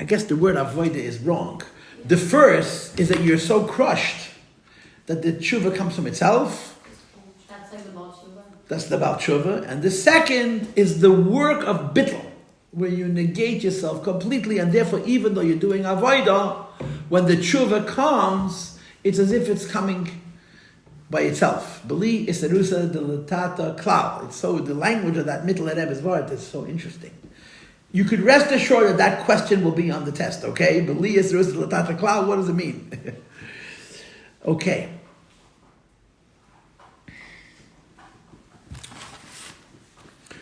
I guess the word avoida is wrong. The first is that you're so crushed that the tshuva comes from itself. That's like the Baal Tshuva. That's the Baal Tshuva. And the second is the work of bittul, where you negate yourself completely, and therefore, even though you're doing avoida, when the tshuva comes, it's as if it's coming by itself. Beli isarusa delatata klau. It's so, the language of that middle Rebbe's word is so interesting. You could rest assured that that question will be on the test, okay? Beli isarusa delatata klau, what does it mean? Okay.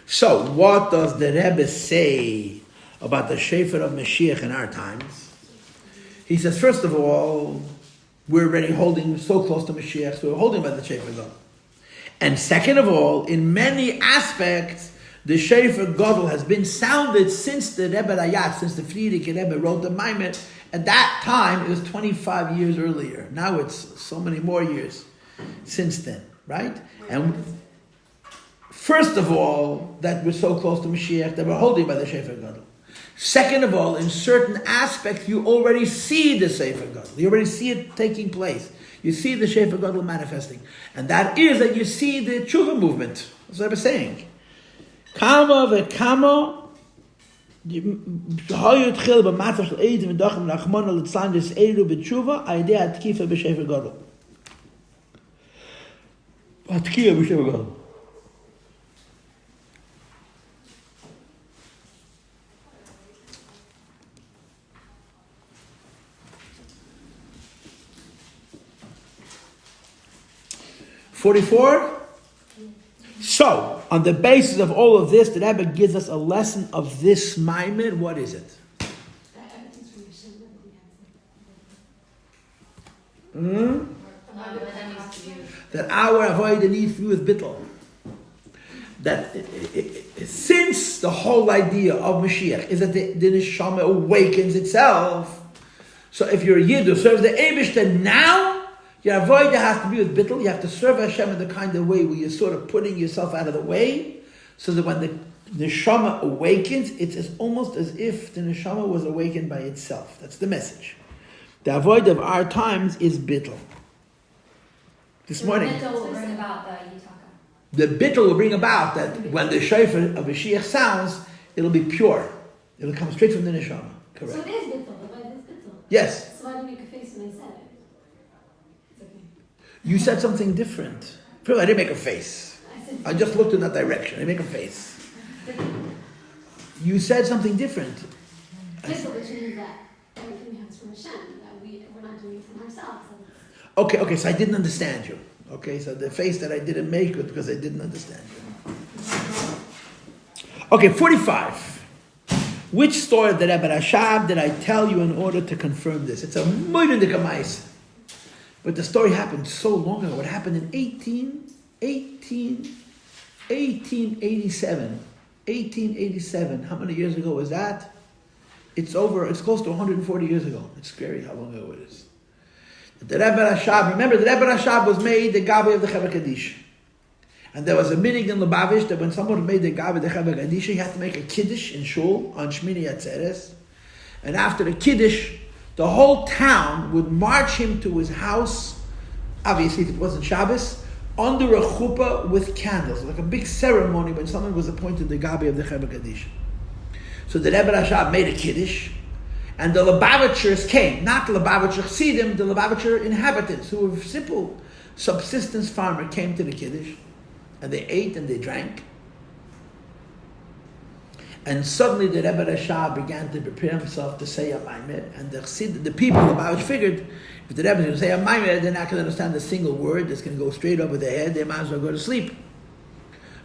So, what does the Rebbe say about the Shefer of Mashiach in our times? He says, first of all, we're already holding so close to Mashiach, so we're holding by the Shefer Gadol. And second of all, in many aspects, the Shefer Gadol has been sounded since the Rebbe Rayat, since the Friedrich Rebbe wrote the Maimer. At that time, it was 25 years earlier. Now it's so many more years since then, right? And first of all, that we're so close to Mashiach that we're holding by the Shefer Gadol. Second of all, in certain aspects, you already see the Shefer Gadol. You already see it taking place. You see the Shefer Gadol manifesting. And that is that you see the tshuva movement. That's what I was saying. Kama v'kama hayutchil b'matzah shel eidim v'dachim l'achmona l'tzlan d's'eilu b'tshuva ha'idei ha'tkifa b'Shefer Gadol. Ha'tkifa b'Shefer Gadol. $44. So, on the basis of all of this, the Rebbe gives us a lesson of this Maimer. What is it? That our avodah needs to do with bittul. That since the whole idea of Mashiach is that the neshama awakens itself, so if you're a Yid who serves the Eibishter now, your avodah has to be with bittul. You have to serve Hashem in the kind of way where you're sort of putting yourself out of the way, so that when the neshama awakens, it's almost as if the neshama was awakened by itself. That's the message. The avodah of our times is bittul. This morning, The bittul will bring about the yitaka. the bittul will bring about that when the shofar of Mashiach sounds, it'll be pure. It'll come straight from the neshama. Correct. So it is bittul. The avodah is bittul. Yes. So why do you make a face when I said it? You said something different. First, I didn't make a face. I just looked in that direction. I didn't make a face. You said something different. Bittul, which means that everything comes from Hashem, that we're not doing it from ourselves. Okay, so I didn't understand you. Okay, so the face that I didn't make was because I didn't understand you. Okay, 45. Which story of the Rebbe Rashab did I tell you in order to confirm this? It's a moedik amais. But the story happened so long ago. It happened in 1887. 1887. How many years ago was that? It's close to 140 years ago. It's scary how long ago it is. The Rebbe Rashab, remember the Rebbe Rashab was made the Gabi of the Chevra Kaddish. And there was a minig in Lubavitch that when someone made the Gabi of the Chevra Kaddish, he had to make a Kiddush in Shul on Shmini Atzeres. And after the Kiddush, the whole town would march him to his house, obviously if it wasn't Shabbos, under a chuppah with candles, like a big ceremony when someone was appointed the Gabi of the Chevra Kaddish. So the Rebbe Rashab made a Kiddush, and the Lubavitchers came, not the Lubavitcher Chassidim, the Lubavitcher inhabitants, who were simple subsistence farmer, came to the Kiddush, and they ate and they drank. And suddenly the Rebbe Rashab began to prepare himself to say a Maimer, and the people of Lubavitch figured, if the Rebbe is going to say a Maimer, they're not going to understand a single word, it's going to go straight over their head, they might as well go to sleep.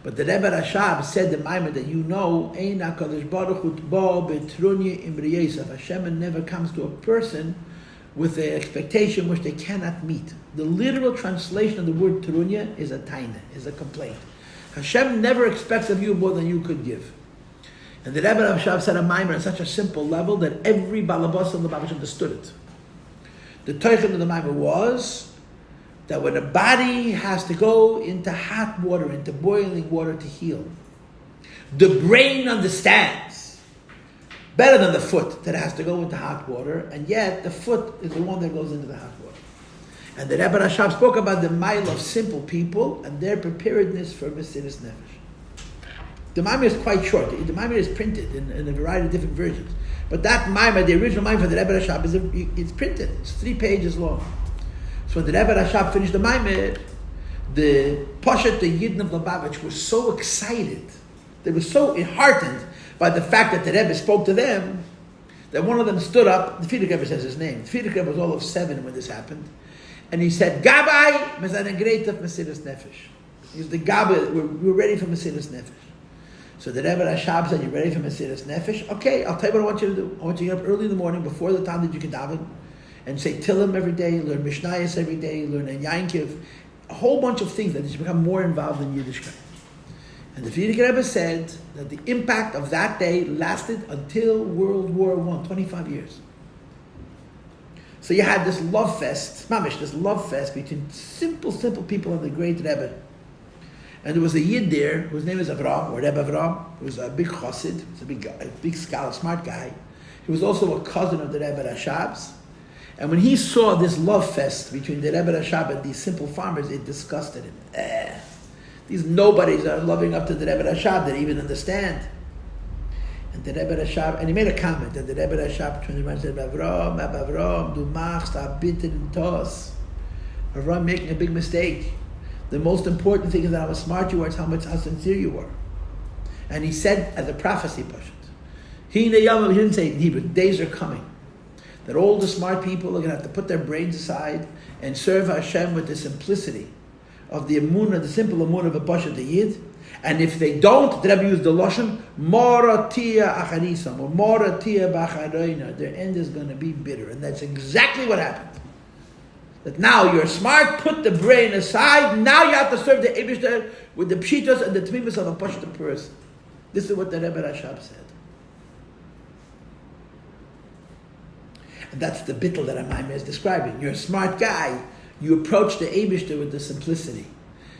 But the Rebbe Rashab said the Maimer that you know, Ein HaKadosh Baruch Hu T'bo B'Trunya Imri Yosef. Hashem never comes to a person with an expectation which they cannot meet. The literal translation of the word Trunya is a taina, is a complaint. Hashem never expects of you more than you could give. And the Rebbe Rashab said a Maimer on such a simple level that every Balabas in the Lubavitch understood it. The Teichen of the Maimer was that when a body has to go into hot water, into boiling water to heal, the brain understands Better than the foot that has to go into hot water, and yet the foot is the one that goes into the hot water. And the Rebbe Rashab spoke about the mile of simple people and their preparedness for Mesiras Nefesh. The Maimah is quite short. The Maimah is printed in a variety of different versions. But that Maimah, the original Maimah for the Rebbe Rashab, it's printed. It's 3 pages long. So when the Rebbe Rashab finished the Maimah, the Poshet, the Yidden of Lubavitch, were so excited. They were so heartened by the fact that the Rebbe spoke to them, that one of them stood up. The Frierdiker Rebbe says his name. The Frierdiker Rebbe was all of 7 when this happened. And he said, Gabai, mezane greit of Mesiras Nefesh. He was the Gabai, we're ready for Mesiras Nefesh. So the Rebbe Rashab said, you ready for Mesiras Nefesh? Okay, I'll tell you what I want you to do. I want you to get up early in the morning, before the time that you can daven, and say Tillim every day, learn Mishnayos every day, learn Ein Yankiv, a whole bunch of things that you should become more involved in Yiddishkeit. And the Frierdiker Rebbe said that the impact of that day lasted until World War I, 25 years. So you had this love fest, mamish, this love fest between simple people and the great Rebbe. And there was a Yid there, whose name is Avram, or Rebbe Avram, who was a big chassid, he was a big scholar, smart guy. He was also a cousin of the Rebbe Rashab's. And when he saw this love fest between the Rebbe Rashab and these simple farmers, it disgusted him. These nobodies are loving up to the Rebbe Rashab that even understand. And the Rebbe Rashab, and he made a comment, and the Rebbe Rashab turned around and said, Avram, du machst a bitter in tos. Avram, making a big mistake. The most important thing is not how smart you are, it's how sincere you are. And he said as a prophecy, he didn't say it in Hebrew, days are coming that all the smart people are going to have to put their brains aside and serve Hashem with the simplicity of the emunah, the simple emunah of a Pashat Yid. And if they don't, the Rebbe used the Lashon, Moratia acharisam, or Moratia bacharoina, their end is going to be bitter. And that's exactly what happened. That now you're smart, put the brain aside, now you have to serve the Eibishter with the pshitos and the tmimus of a Pashat person. This is what the Rebbe Rashab said. And that's the bittul that Amaim is describing. You're a smart guy, you approach the Eibishter with the simplicity.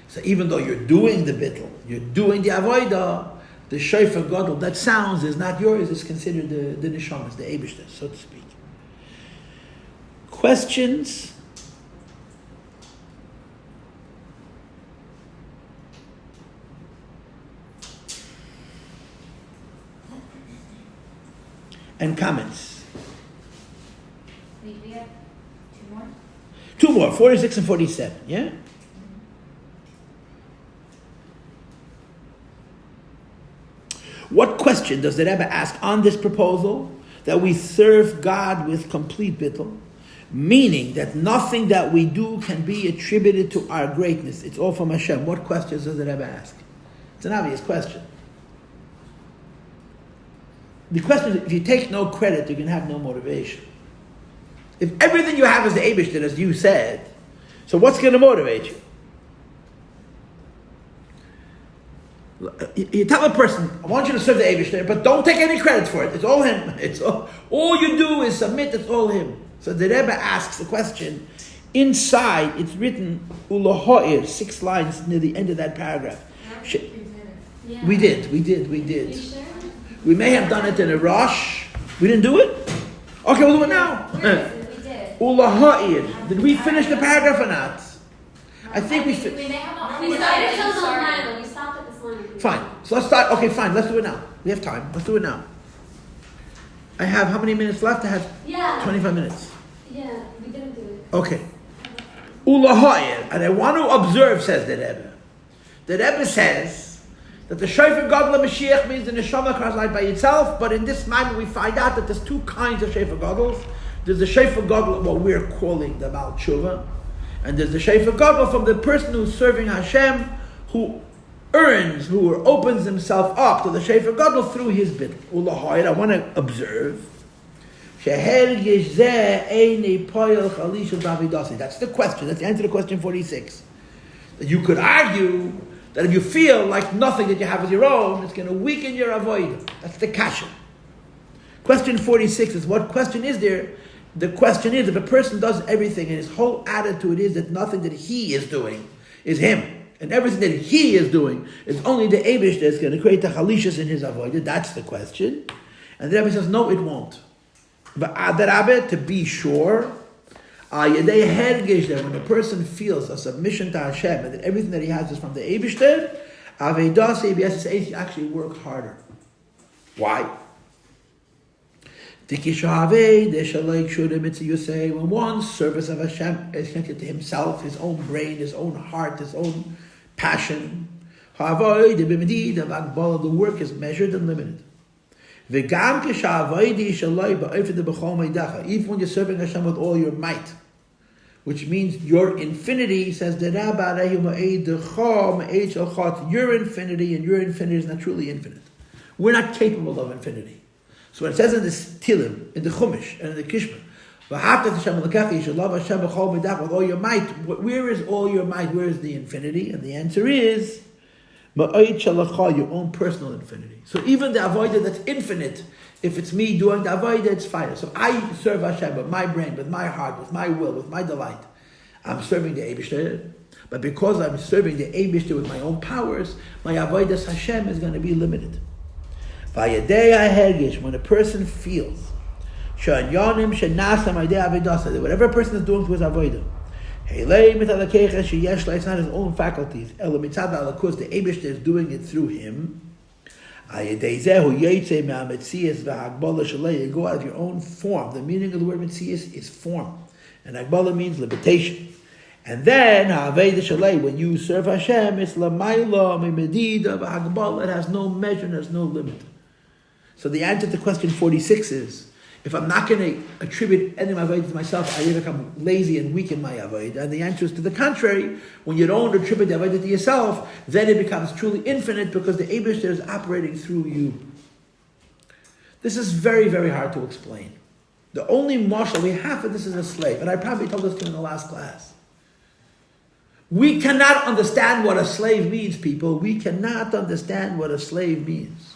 So even though you're doing the bittul, you're doing the avodah, the shofar gadol, that sounds is not yours, it's considered the neshamas, the Eibishter, so to speak. Questions? And comments? We have 2 more? 2 more, 46 and 47, yeah? What question does the Rebbe ask on this proposal? That we serve God with complete bittul, meaning that nothing that we do can be attributed to our greatness. It's all from Hashem. What questions does the Rebbe ask? It's an obvious question. The question is, if you take no credit, you can have no motivation. If everything you have is the Eibishter, as you said, so what's going to motivate you? You tell a person, I want you to serve the Eibishter, but don't take any credit for it. It's all him. It's all you do is submit, it's all him. So the Rebbe asks the question, inside it's written, Ulahoir, 6 lines near the end of that paragraph. Yeah. We did. You sure? We may have done it in a rush. We didn't do it? Okay, we'll do it now. Where is it? We did. Ulahoir. Did we finish the paragraph or not? I think we We finished. may have not We finished started it. till We started. 9, but we stopped at this line. Fine. So let's start. Okay, fine. Let's do it now. We have time. Let's do it now. I have how many minutes left? I have Yeah. 25 minutes. Yeah, we didn't do it. Okay. Ulahoir. And I want to observe, says the Rebbe. The Rebbe says that the Shofar Gadol Mashiach means the Neshama cries out by itself, but in this moment we find out that there's 2 kinds of Shofar Gadol. There's the Shofar Gadol, what we're calling the Baal Tshuva, and there's the Shofar Gadol from the person who's serving Hashem, who opens himself up to the Shofar Gadol through his bit. Ulahoir, I want to observe. That's the question. That's the answer to question 46. That you could argue that if you feel like nothing that you have is your own, it's going to weaken your avodah. That's the kasha. Question 46 is, what question is there? The question is, if a person does everything and his whole attitude is that nothing that he is doing is him, and everything that he is doing is only the Eibush that's going to create the halishas in his avodah, that's the question. And the Rebbe says, no, it won't. But Adarabbe, to be sure, when a person feels a submission to Hashem and that everything that he has is from the Eibishter, he actually work harder. Why? When one's service of Hashem is connected to himself, his own brain, his own heart, his own passion, the work is measured and limited. Even when you're serving Hashem with all your might, which means your infinity, says your infinity, and your infinity is not truly infinite. We're not capable of infinity. So when it says in the Tilim, in the Chumash, and in the Kishma, you should love Hashem with all your might. Where is all your might? Where is the infinity? And the answer is your own personal infinity. So even the avodah that's infinite, if it's me doing the avodah, it's fine. So I serve Hashem with my brain, with my heart, with my will, with my delight. I'm serving the Eibishter. But because I'm serving the Eibishter with my own powers, my avodah Hashem is going to be limited. When a person feels that whatever a person is doing to his avodah, it's not his own faculties. The Eibishter is doing it through him. You go out of your own form. The meaning of the word Metzias is form. And Agbala means limitation. And then, when you serve Hashem, it's Lamayla, Medida, Agbala. It has no measure, it has no limit. So the answer to question 46 is, if I'm not going to attribute any of my avodah to myself, I become lazy and weak in my avodah. And the answer is to the contrary. When you don't attribute the avodah to yourself, then it becomes truly infinite because the Eibishter is operating through you. This is very, very hard to explain. The only marshal we have for this is a slave. And I probably told this to you in the last class. We cannot understand what a slave means, people. We cannot understand what a slave means.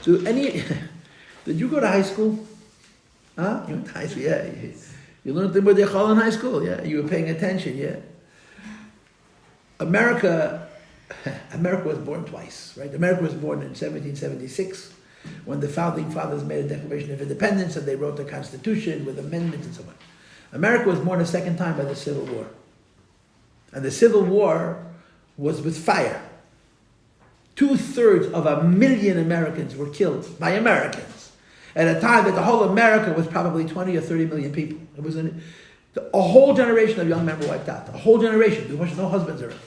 So did you go to high school? Huh? You went to high school, yeah. You learned the Limud Yechal in high school, yeah. You were paying attention, yeah. America was born twice, right? America was born in 1776 when the founding fathers made a Declaration of Independence and they wrote the Constitution with amendments and so on. America was born a second time by the Civil War. And the Civil War was with fire. 2/3 of 1,000,000 Americans were killed by Americans at a time that the whole America was probably 20 or 30 million people. It was a whole generation of young men were wiped out. A whole generation. There was no husbands around.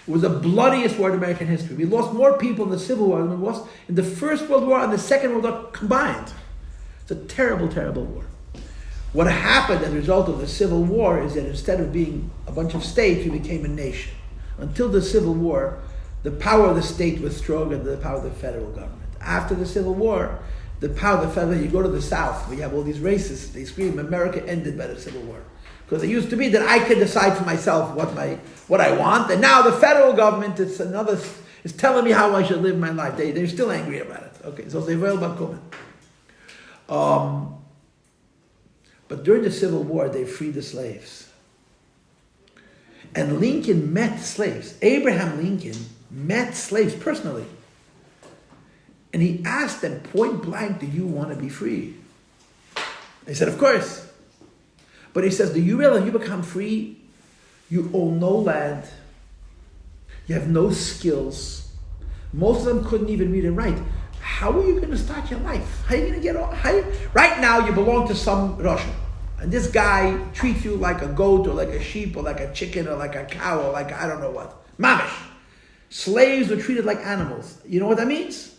It was the bloodiest war in American history. We lost more people in the Civil War than we lost in the First World War and the Second World War combined. It's a terrible, terrible war. What happened as a result of the Civil War is that instead of being a bunch of states, we became a nation. Until the Civil War, the power of the state was stronger than the power of the federal government. After the Civil War, the power of the federal, you go to the South, we have all these racists, they scream, America ended by the Civil War. Because it used to be that I could decide for myself what I want, and now the federal government is telling me how I should live my life. They're still angry about it. Okay, so they will bakumen. But during the Civil War, they freed the slaves. And Lincoln met slaves. Abraham Lincoln met slaves personally. And he asked them point blank, do you want to be free? They said, of course. But he says, do you realize you become free? You own no land. You have no skills. Most of them couldn't even read and write. How are you going to start your life? How are you going to get off? Right now you belong to some Russian. And this guy treats you like a goat or like a sheep or like a chicken or like a cow or like I don't know what. Mamish. Slaves were treated like animals. You know what that means?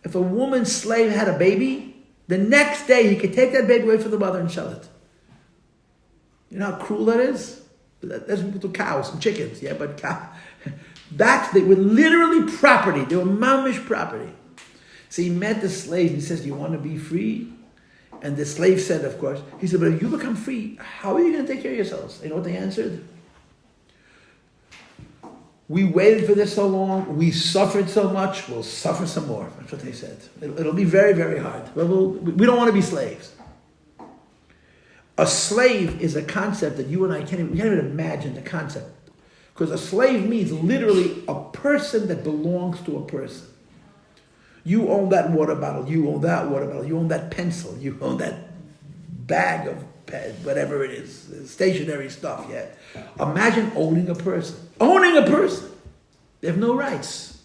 If a woman's slave had a baby, the next day he could take that baby away from the mother and sell it. You know how cruel that is? That's to cows and chickens, yeah, but they were literally property. They were mamish property. So he met the slave and he says, do you want to be free? And the slave said, of course. He said, but if you become free, how are you going to take care of yourselves? You know what they answered? We waited for this so long. We suffered so much. We'll suffer some more. That's what they said. It'll be very, very hard. We don't want to be slaves. A slave is a concept that you and I can't even imagine the concept. Because a slave means literally a person that belongs to a person. You own that water bottle, you own that water bottle, you own that pencil, you own that bag of whatever it is, stationary stuff, yeah. Imagine owning a person. Owning a person! They have no rights.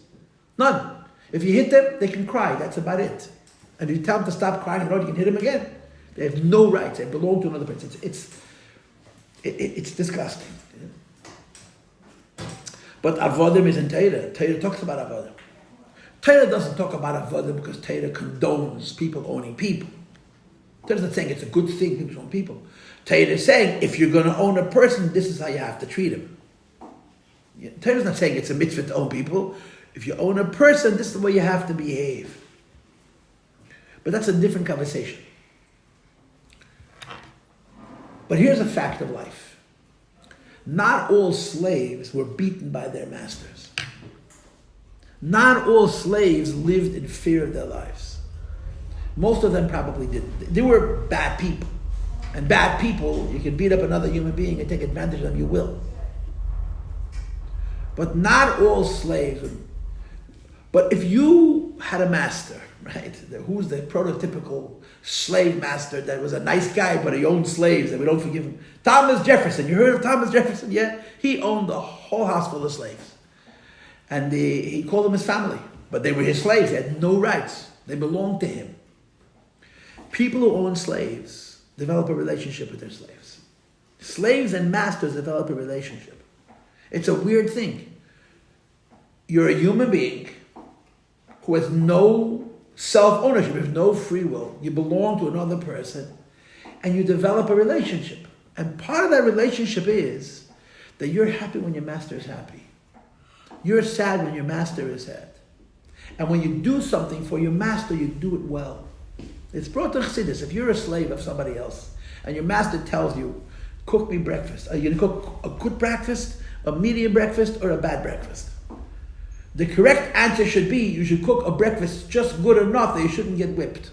None. If you hit them, they can cry, that's about it. And if you tell them to stop crying, you can hit them again. They have no rights, they belong to another person. It's disgusting. But avodim is in Torah. Torah talks about avodim. Torah doesn't talk about avodim because Torah condones people owning people. Torah's not saying it's a good thing people own people. Torah is saying if you're going to own a person, this is how you have to treat him. Torah's not saying it's a mitzvah to own people. If you own a person, this is the way you have to behave. But that's a different conversation. But here's a fact of life. Not all slaves were beaten by their masters. Not all slaves lived in fear of their lives. Most of them probably didn't. They were bad people. And bad people, you can beat up another human being and take advantage of them, you will. But not all slaves. But if you had a master, right, who's the prototypical slave master that was a nice guy, but he owned slaves, and we don't forgive him? Thomas Jefferson. You heard of Thomas Jefferson? Yeah? He owned the whole house full of slaves. And he called them his family. But they were his slaves. They had no rights. They belonged to him. People who own slaves develop a relationship with their slaves. Slaves and masters develop a relationship. It's a weird thing. You're a human being who has no self-ownership, you have no free will. You belong to another person, and you develop a relationship. And part of that relationship is that you're happy when your master is happy. You're sad when your master is sad. And when you do something for your master, you do it well. It's brought to Chassidus. If you're a slave of somebody else, and your master tells you, cook me breakfast. Are you going to cook a good breakfast, a medium breakfast, or a bad breakfast? The correct answer should be, you should cook a breakfast just good enough that you shouldn't get whipped.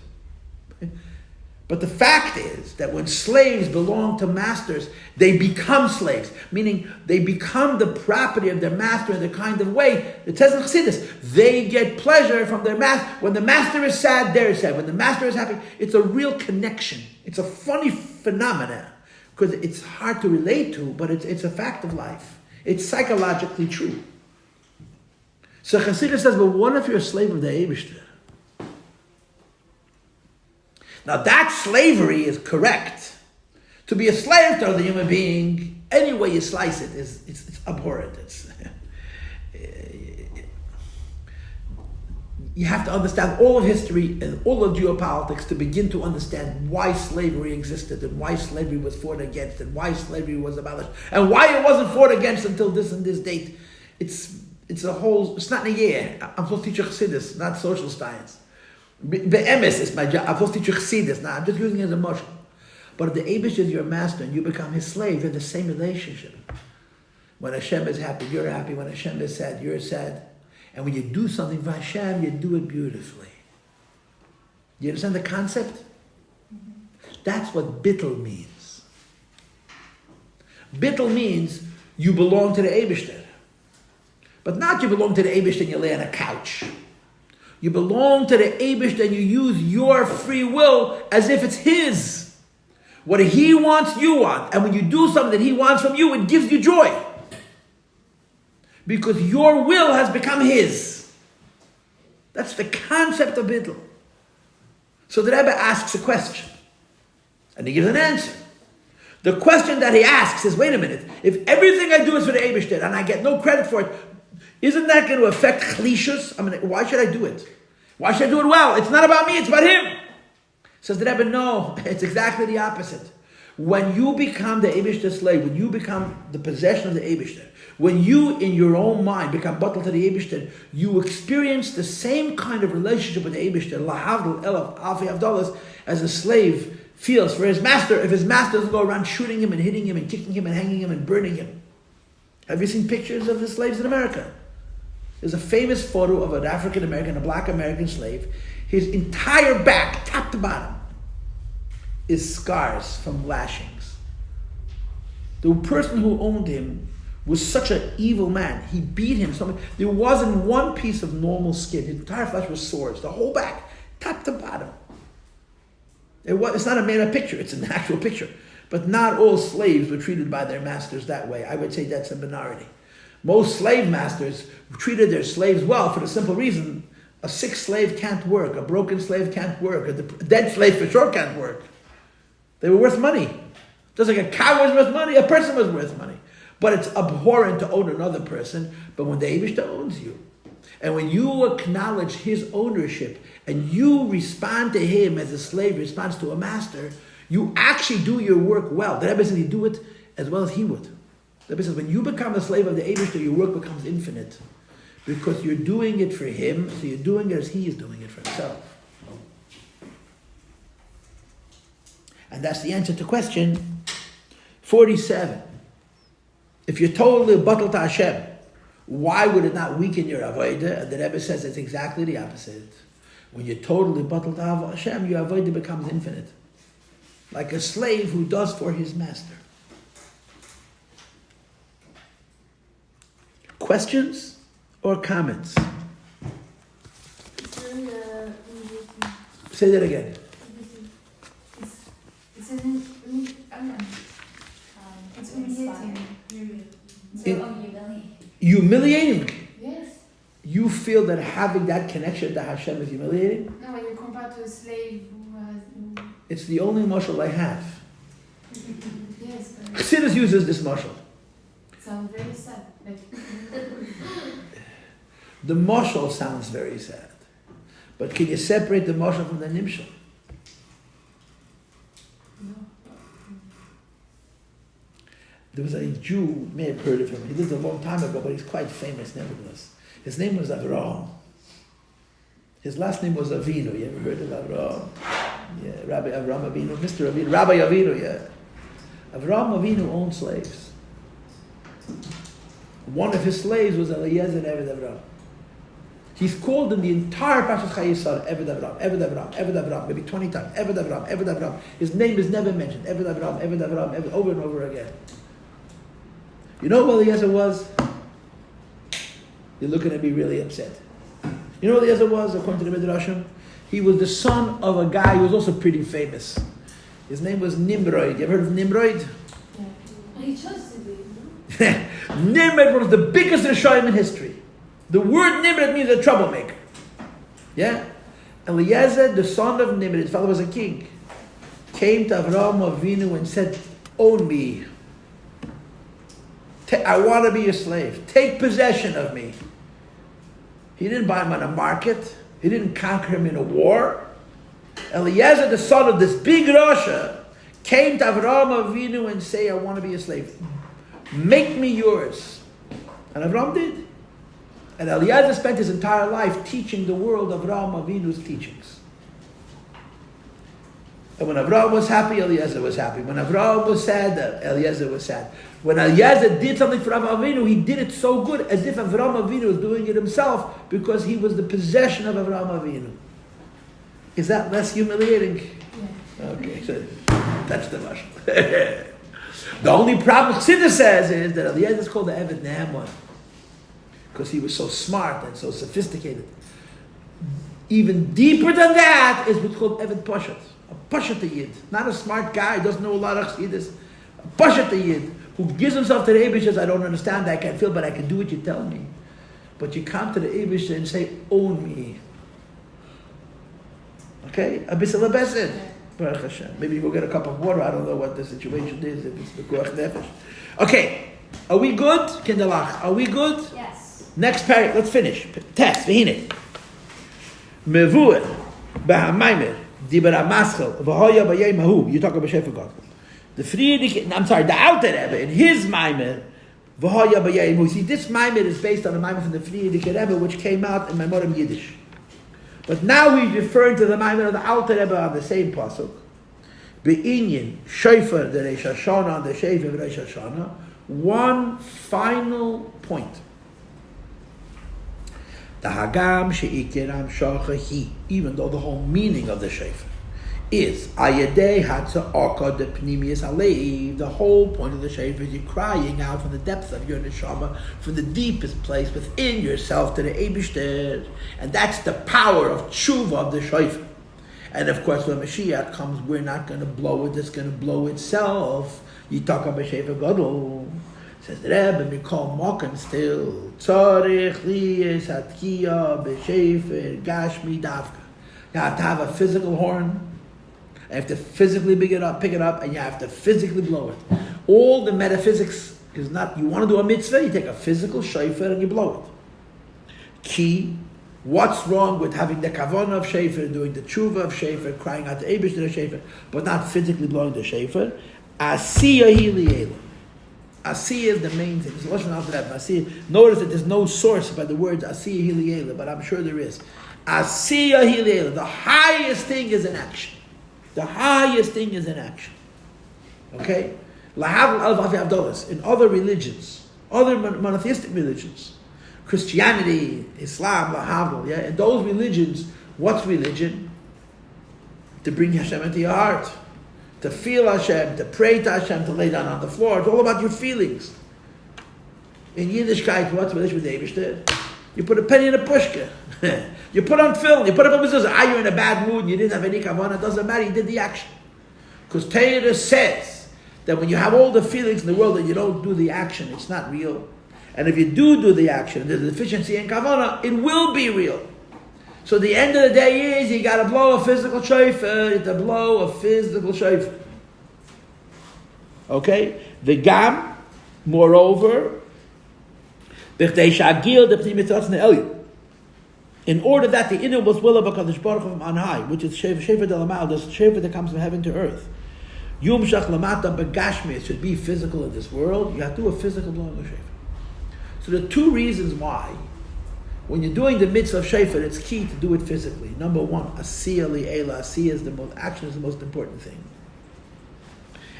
But the fact is that when slaves belong to masters, they become slaves, meaning they become the property of their master in the kind of way. It says in Chassidus, they get pleasure from their master. When the master is sad, they're sad. When the master is happy, it's a real connection. It's a funny phenomenon because it's hard to relate to, but it's a fact of life. It's psychologically true. So Chassidus says, but what if you're a slave of the Eibishter? Now that slavery is correct. To be a slave to the human being, any way you slice it, it's abhorrent. You have to understand all of history and all of geopolitics to begin to understand why slavery existed and why slavery was fought against and why slavery was abolished and why it wasn't fought against until this and this date. It's not in a year. I'm supposed to teach you Chassidus, not social science. Be'emes is my job. I'm supposed to teach you Chassidus. Now I'm just using it as a Machon. But if the Eibush is your master and you become his slave, you're in the same relationship. When Hashem is happy, you're happy. When Hashem is sad, you're sad. And when you do something for Hashem, you do it beautifully. Do you understand the concept? That's what bittul means. Bittul means you belong to the Eibishter. But not you belong to the Eibishter and you lay on a couch. You belong to the Eibishter and you use your free will as if it's his. What he wants, you want. And when you do something that he wants from you, it gives you joy. Because your will has become his. That's the concept of bittul. So the Rebbe asks a question. And he gives an answer. The question that he asks is, wait a minute, if everything I do is for the Eibishter and I get no credit for it, isn't that going to affect chlishus? I mean, why should I do it? Why should I do it well? It's not about me, it's about him. Says the Rebbe, no, it's exactly the opposite. When you become the Eibishter slave, when you become the possession of the Eibishter, when you, in your own mind, become bottled to the Eibishter, you experience the same kind of relationship with the Eibishter, lyhadus elav alfei avdalos, as a slave feels for his master. If his master doesn't go around shooting him and hitting him and kicking him and hanging him and burning him. Have you seen pictures of the slaves in America? There's a famous photo of an African American, a black American slave. His entire back, top to bottom, is scars from lashings. The person who owned him was such an evil man. He beat him so much. There wasn't one piece of normal skin. His entire flesh was sores. The whole back, top to bottom. It's not a made-up picture. It's an actual picture. But not all slaves were treated by their masters that way. I would say that's a minority. Most slave masters treated their slaves well for the simple reason a sick slave can't work, a broken slave can't work, a dead slave for sure can't work. They were worth money. Just like a cow was worth money, a person was worth money. But it's abhorrent to own another person. But when the Eibishter owns you, and when you acknowledge his ownership, and you respond to him as a slave responds to a master, you actually do your work well. The Rebbe says you do it as well as he would. The Rebbe says when you become a slave of the Eibishter, your work becomes infinite. Because you're doing it for him, so you're doing it as he is doing it for himself. And that's the answer to question 47. If you're totally bottled to Hashem, why would it not weaken your avodah? And the Rebbe says it's exactly the opposite. When you're totally bottled to Hashem, your avodah becomes infinite. Like a slave who does for his master. Questions or comments? Say that again. It's humiliating. Humiliating. Yes. You feel that having that connection to Hashem is humiliating? No, when you compare to a slave who has... It's the only mashal I have. Yes, but Chassidus uses this mashal. it sounds very sad. The mashal sounds very sad. But can you separate the mashal from the nimshal? No. There was a Jew, you may have heard of him. He lived a long time ago, but he's quite famous nevertheless. His name was Avraham. His last name was Avinu. You ever heard of Avraham? Yeah, Rabbi Avraham Avinu, Mr. Avinu, Rabbi Avinu, yeah. Avraham Avinu owned slaves. One of his slaves was Eliezer Eved Avraham. He's called in the entire Parshas Chayesar Eved Avraham, Eved Avraham, Eved Avraham, maybe 20 times. Eved Avraham, Eved Avraham. His name is never mentioned. Eved Avraham, Eved Avraham, Eved, over and over again. You know what Eliezer was? You're looking at me really upset. You know what Eliezer was, according to the Midrashim? He was the son of a guy who was also pretty famous. His name was Nimrod. You ever heard of Nimrod? Yeah. He chose to be, no? Nimrod was the biggest Rishonim in history. The word Nimrod means a troublemaker. Yeah? Eliezer, the son of Nimrod, his father was a king, came to Avraham Avinu and said, own me. I want to be your slave. Take possession of me. He didn't buy him on a market. He didn't conquer him in a war. Eliezer, the son of this big Rasha, came to Avraham Avinu and said, I want to be a slave. Make me yours. And Avraham did. And Eliezer spent his entire life teaching the world Avraham Avinu's teachings. And when Avraham was happy, Eliezer was happy. When Avraham was sad, Eliezer was sad. When Eliezer did something for Avraham Avinu, he did it so good as if Avraham Avinu was doing it himself because he was the possession of Avraham Avinu. Is that less humiliating? Yeah. Okay, so that's the mashal. The only problem Chassidus says is that Eliezer is called the Eved Naaman because he was so smart and so sophisticated. Even deeper than that is what's called Eved Poshet. A Poshet Yid. Not a smart guy, doesn't know a lot of Chassidus. A Poshet Yid who gives himself to the Eibush says, I don't understand, I can't feel, but I can do what you tell me. But you come to the Eibush and say, own me. Okay? Abisal Abesed. Baruch Hashem. Maybe you go get a cup of water. I don't know what the situation is, if it's the Kuach Nefesh. Okay. Are we good? Kinderlach. Are we good? Yes. Next paragraph. Let's finish. Text. V'hine. Mevuah. B'hamaimer. Dibara Maschel. V'hoya b'yei mahu. You talk about Shefer God. The Alter Rebbe, in his Maimer, V'hoya b'yei mahu. See, this Maimer is based on a Maimer from the Friedrich Rebbe, which came out in Maimorim Yiddish. But now he's referring to the Maimer of the Alter Rebbe on the same pasuk. Be'inyin, Shofar, the Reish Hashanah, the Shefer, the Reish Hashanah. One final point. The Hagam she'ikiram shacha hi. Even though the whole meaning of the Shofar is Ayadei Hatza Aka the Pnimius Alev. The whole point of the shofar is you're crying out from the depths of your neshama, from the deepest place within yourself to the Eibishter, and that's the power of tshuva of the shofar. And of course, when Mashiach comes, we're not going to blow it; it's going to blow itself. You talk about shofar gadol. Says the Rebbe, we call Machon still tzarich liyes hatkiya b'shofar gashmi davka. You have to have a physical horn. You have to physically pick it up, and you have to physically blow it. All the metaphysics is not, you want to do a mitzvah, you take a physical shofar and you blow it. Key, what's wrong with having the kavanah of shofar, doing the tshuva of shofar, crying out the Eibush to the shofar, but not physically blowing the shofar? Asiya hiliyela. Asiya is the main thing. So listen after that. Asiya. Notice that there's no source by the words Asiya hiliyela, but I'm sure there is. Asiya hiliyela. The highest thing is an action. The highest thing is an action. Okay? In other religions, other monotheistic religions, Christianity, Islam, yeah, in those religions, what's religion? To bring Hashem into your heart, to feel Hashem, to pray to Hashem, to lay down on the floor. It's all about your feelings. In Yiddishkeit, what's religion with the Eibishter? You put a penny in a pushka. You put on film, you put up a mezuzah. You're in a bad mood, and you didn't have any kavanah, it doesn't matter, you did the action. Because Torah says that when you have all the feelings in the world and you don't do the action, it's not real. And if you do the action, there's a deficiency in kavanah, it will be real. So the end of the day is, you got to blow a physical shofar, to blow a physical shofar. Okay? The gam, moreover, in order that the innermost will of HaKadosh Baruch Hu from on high, which is Shefer Delamal, the Shefer that comes from heaven to earth, Yum Shach Lamata Begashmi, it should be physical in this world, you have to do a physical blowing of Shefer. So there are two reasons why, when you're doing the mitzvah of Shefer, it's key to do it physically. Number one, Asiya Li'ela, Asiya is the most, action is the most important thing.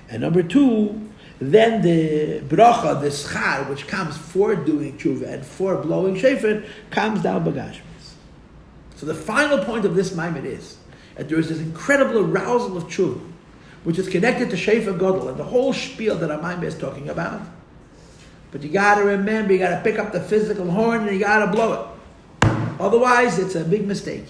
And number two, then the bracha, the schar, which comes for doing tshuva and for blowing shofar, comes down bagashmis. So the final point of this maimed is that there is this incredible arousal of tshuva, which is connected to shofar gadol and the whole spiel that our maimed is talking about. But you got to remember, you got to pick up the physical horn and you got to blow it. Otherwise, it's a big mistake.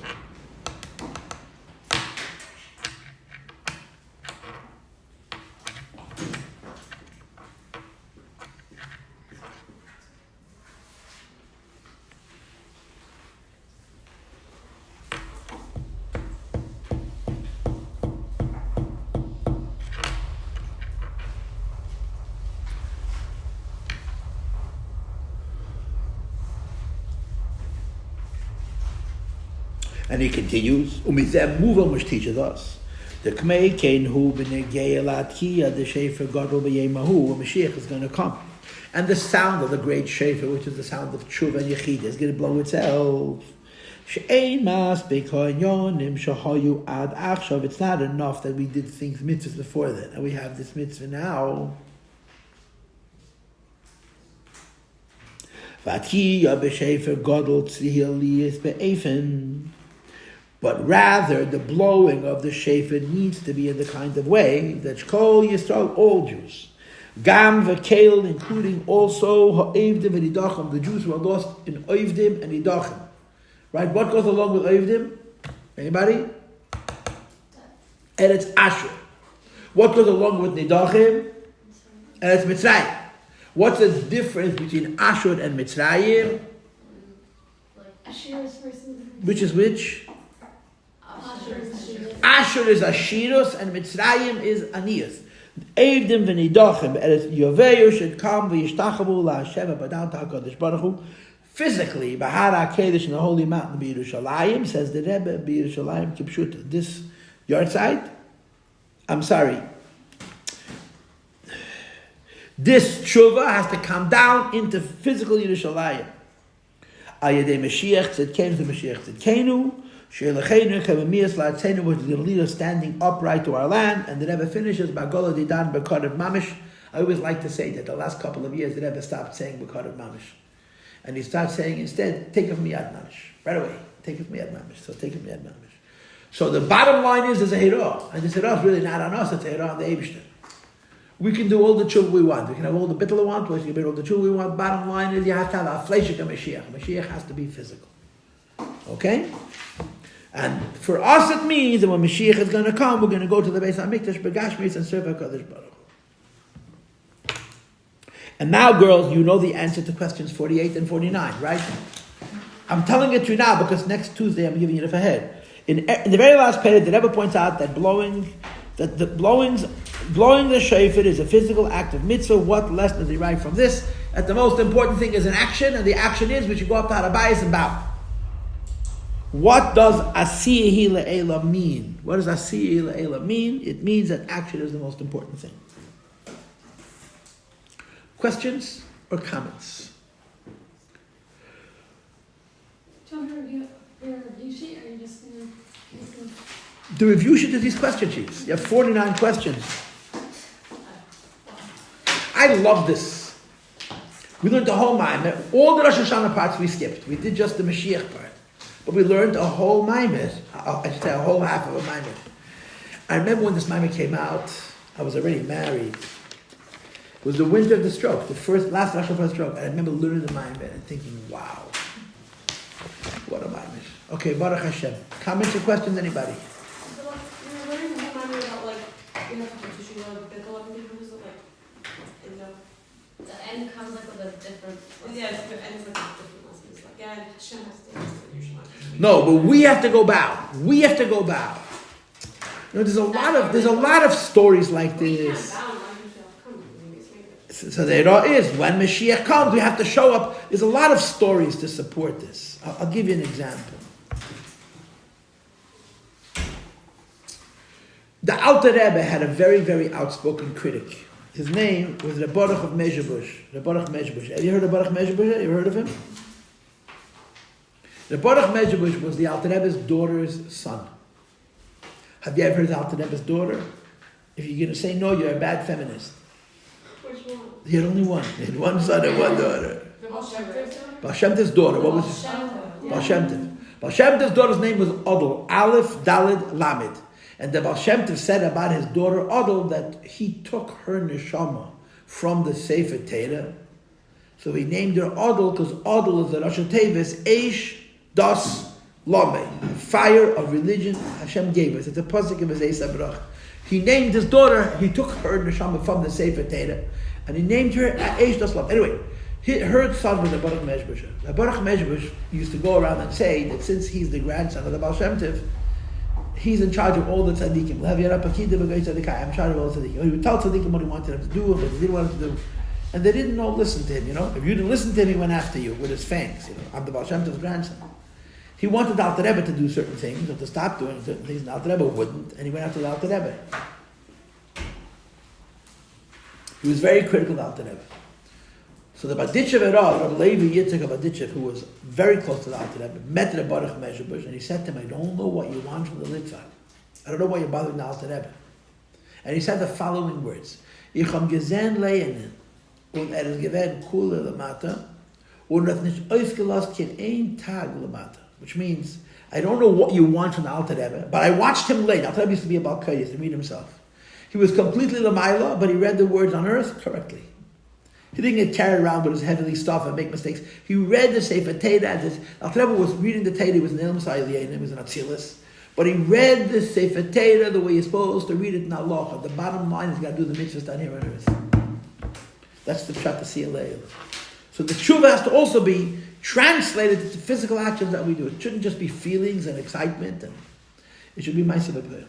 And he continues, Umizem Muva, which teaches us, the Kmei Kain Hu B'negei Elatkiya, the Shefer Gadol B'yemahu, when Mashiach is going to come. And the sound of the great Shefer, which is the sound of Tshuva and Yechida, is going to blow itself. She'ein mas b'koinyonim shahayu ad achshav. It's not enough that we did things, mitzvahs before that, and we have this mitzvah now. V'atkiya b'Shefer Gadol tzrihil liyis be'efen. But rather, the blowing of the shofar needs to be in the kind of way that Shkol Yisrael, all Jews, Gam v'Kel, including also Ha'evdim and Idachim, the Jews who are lost in Ovdim and Idachim. Right? What goes along with Ovdim? Anybody? And it's Asher. What goes along with Nidachim? And it's Mitzrayim. What's the difference between Asher and Mitzrayim? Which is which? Asher is Ashirus and Mitzrayim is Anias. Evdim v'nidachim, and Yoveyu should come v'yishtachavu la'Hashem b'dan ta'akadosh Baruch Hu. Physically, Bahara Kedesh in the holy mountain b'Yerushalayim, says the Rebbe, b'Yerushalayim kipshuta. This yard side, I'm sorry. This tshuva has to come down into physical Yerushalayim. Ayadei Mashiach tzedkenu to Mashiach tzedkenu. She'elachenu chavamias la'atzenu, which is going to lead us standing upright to our land. And the Rebbe finishes by Gola Didan B'Karav Mamish. I always like to say that the last couple of years the Rebbe stopped saying B'Karav Mamish. And he starts saying instead, take of Miyad Mamish. Right away, take of Miyad Mamish. So take of Miyad Mamish. So the bottom line is there's a Hirah. And this Hirah is really not on us, it's a Hirah on the Eibishter. We can do all the tshuva we want. We can have all the bittul we want. We can do all the tshuva we want. Bottom line is you have to have a fleshik Mashiach. Mashiach has to be physical. Okay? And for us it means that when Mashiach is going to come, we're going to go to the Beis HaMikdash, Begashmis, and serve HaKadosh Baruch. And now, girls, you know the answer to questions 48 and 49, right? I'm telling it to you now because next Tuesday I'm giving you the ahead. In the very last page, the Rebbe points out that blowing the shofar is a physical act of mitzvah. What lesson does he write from this? That the most important thing is an action, and the action is we should go up to Harabayis and bow. What does Asiyahi Le'ela mean? What does Asiyahi Le'ela mean? It means that action is the most important thing. Questions or comments? Do you want to review your review sheet, or are you just going to... The review sheet is these question sheets. You have 49 questions. I love this. We learned the whole Maimer. All the Rosh Hashanah parts we skipped. We did just the Mashiach part. But we learned a whole Maimer. I should say a whole half of a Maimer. I remember when this Maimer came out, I was already married. It was the winter of the stroke, last Rosh Hashanah stroke. And I remember learning the Maimer and thinking, wow, what a Maimer. Okay, Baruch Hashem. Comments or questions, anybody? So, like, we were learning the whole time about, like, you have to teach you like, the color difference, like, in The end comes like with a different... yeah, the end with different lessons. Like, yeah, Hashem has to usually. No, but we have to go bow. We have to go bow. You know, there's a lot of stories like this. So there is. When Mashiach comes, we have to show up. There's a lot of stories to support this. I'll give you an example. The Alter Rebbe had a very, very outspoken critic. His name was the Baruch of Mezhebush. The Baruch Mezhebush. Have you heard of Baruch Mezhebush? Have you heard of him? The Baruch Mezhebush was the Alter Rebbe's daughter's son. Have you ever heard of the Alter Rebbe's daughter? If you're going to say no, you're a bad feminist. Which one? He had only one. He had one son and one daughter. The Baal Shem Tov? Baal Shem Tov's daughter. What was it? Baal Shem Tov. Baal Shem Tov's daughter's name was Odel. Aleph, Dalid, Lamed. And the Baal Shem Tov said about his daughter Odel that he took her neshama from the Sefer Torah. So he named her Odel because Odel is the Rosh Tevis, Eish, Das, Lame. Fire of religion Hashem gave us. It's a pasuk of his Eis Abrach. He named his daughter, he took her neshama from the Sefer Torah, and he named her Eish, Das, Lame. Anyway, her son was the Baruch Mezhebush. The Baruch Mezhebush used to go around and say that since he's the grandson of the Baal Shem Tov, he's in charge of all the tzaddikim. I'm in charge of all the tzaddikim. He would tell tzaddikim what he wanted them to do, but he didn't want them to do. And they didn't all listen to him, you know. If you didn't listen to him, he went after you with his fangs. You know, I'm the Baal Shem Tov's grandson. He wanted the Alter Rebbe to do certain things, or to stop doing certain things, and the Alter Rebbe wouldn't, and he went after the Alter Rebbe. He was very critical of the Alter Rebbe. So the Baditchev Rabbi Levi Yitzchak of Baditchev, who was very close to the Alter Rebbe, met the Baruch Mezhebush, and he said to him, I don't know what you want from the Litvak. I don't know why you're bothering the Alter Rebbe. And he said the following words, Ich ham gesehen leinen, und ist gewähnt kule lemata, und hat nicht ausgelost kein ein Tag lemata. Which means, I don't know what you want from the Alter Rebbe, but I watched him learn. Alter Rebbe used to be a Balkayis, to read himself. He was completely Lamaila, but he read the words on earth correctly. He didn't get carried around with his heavenly stuff and make mistakes. He read the Sefer Torah. Alter Rebbe was reading the Torah. He was an Ilm Sa'iliyah, he was an Atzilus. But he read the Sefer Torah the way you're supposed to read it in Allah. The bottom line is you got to do the mitzvahs down here on earth. That's the pshat to see a. So the tshuva has to also be translated into physical actions that we do. It shouldn't just be feelings and excitement, and it should be ma'aseh b'peh.